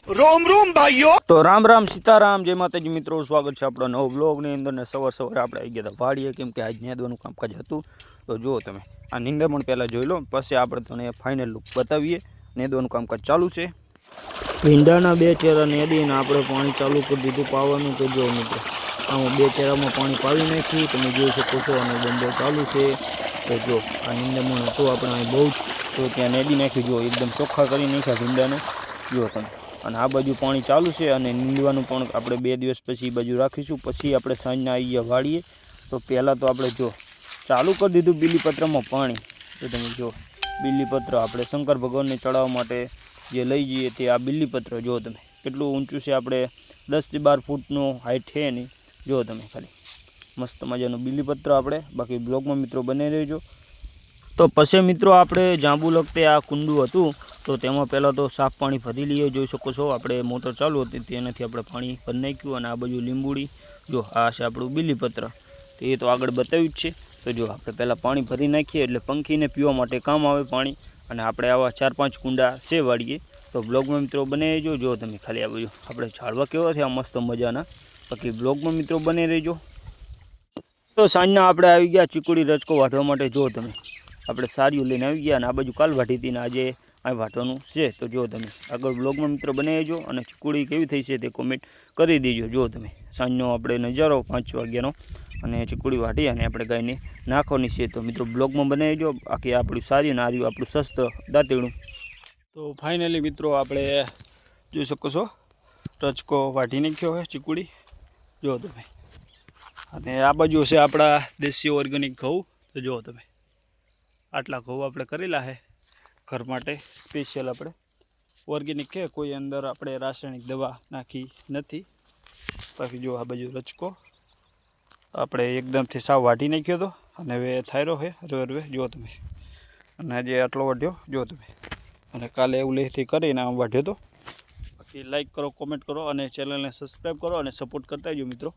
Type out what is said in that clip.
रोम रोम भाइयों। तो राम राम सीताराम जय माताजी मित्रों, स्वागत है आपणो नવો ब्लॉगनी अंदर ने सवार सवारे આપણે આવી ગયા હતા વાડીએ, કેમ કે આજ નેદવાનું કામકાજ હતું। તો જુઓ તમે આ નિંદામણ પહેલાં જોઈ લો, પછી આપણે તમને ફાઇનલ લુક બતાવીએ। નેદવાનું કામકાજ ચાલુ છે। ભીંડાના બે ચેરા નેદીને આપણે પાણી ચાલુ કરી દીધું પાવાનું। તો જુઓ મિત્રો આમાં બે ચેરામાં પાણી પાવી નાખ્યું, તમે જોઈ શકો છો। અને બંધો ચાલુ છે। તો જો આ નિંદામણ હતું આપણે અહીં બહુ જ, તો ત્યાં નેદી નાખ્યું। જુઓ એકદમ ચોખ્ખા કરી નાખ્યા ભીંડાને, જુઓ તમે। અને આ બાજુ પાણી ચાલુ છે અને નીંદવાનું પણ આપણે 2 દિવસ પછી બાજુ રાખીશું। પછી આપણે સાંજના આવી ગયા વાડીએ। તો પહેલાં તો આપણે જો ચાલુ કરી દીધું બીલીપત્રમાં પાણી। તો તમે જો બીલીપત્ર આપણે શંકર ભગવાનને ચડાવવા માટે જે લઈ જઈએ તે આ બીલીપત્ર જો તમે કેટલું ઊંચું છે। આપણે 10 થી 12 ફૂટનો હાઈટ છે એની, જો તમે ખાલી મસ્ત મજાનું બીલીપત્ર આપણે। બાકી બ્લોગમાં મિત્રો બને રહેજો। તો પછી મિત્રો આપણે જાંબુ લગતે આ કુંડું હતું, તો તેમાં પહેલાં તો સાફ પાણી ભરી લઈએ। જોઈ શકો છો આપણે મોટર ચાલુ હતી તેનાથી આપણે પાણી ભરી નાખ્યું। અને આ બાજુ લીંબુડી, જો આ છે આપણું બીલીપત્ર, તો એ તો આગળ બતાવ્યું જ છે। તો જો આપણે પહેલાં પાણી ભરી નાખીએ એટલે પંખીને પીવા માટે કામ આવે પાણી। અને આપણે આવા 4-5 કુંડા છે વાળીએ। તો બ્લોગમાં મિત્રો બને રહેજો। જો તમે ખાલી આ બાજુ આપણે ઝાડવા કેવા થયા મસ્ત મજાના, બાકી બ્લોગમાં મિત્રો બને રહેજો। તો સાંજના આપણે આવી ગયા ચીકુડી રચકો વાઢવા માટે। જો તમે આપણે સારીઓ લઈને આવી ગયા અને આ બાજુ કાલ વાઢી હતી ને આજે આ વાઢવાનું છે। તો જો તમે આગળ બ્લોગમાં મિત્રો બને રહેજો અને ચીકુડી કેવી થઈ છે તે કોમેન્ટ કરી દેજો। જો તમે સાંજનો આપણે નજારો 5 વાગ્યાનો, અને ચીકુડી વાઢી અને આપણે ગાયને નાખવાની છે। તો મિત્રો બ્લોગમાં બને રહેજો। બાકી આપણી સારી અને આર્યું આપણું શસ્ત્ર દાંતેડું। તો ફાઇનલી મિત્રો આપણે જોઈ શકો છો રચકો વાઢી નાખ્યો હોય ચીકુડી, જો તમે। અને આ બાજુ છે આપણા દેશી ઓર્ગેનિક ઘઉં। તો જો તમે આટલા ઘઉં આપણે કરેલા છે ઘર માટે સ્પેશિયલ, આપણે ઓર્ગેનિક છે, કોઈ અંદર આપણે રાસાયણિક દવા નાખી નથી। બાકી જો આ બાજુ રચકો આપણે એકદમથી સાવ વાઢી નાખ્યો હતો અને હવે થાયરો છે હરવે જો તમે। અને આજે આટલો વાઢ્યો જો તમે, અને કાલે એવું લેથી કરીને આમ વાઢ્યો હતો। બાકી લાઈક કરો, કોમેન્ટ કરો અને ચેનલને સબસ્ક્રાઈબ કરો અને સપોર્ટ કરતા આવજો મિત્રો।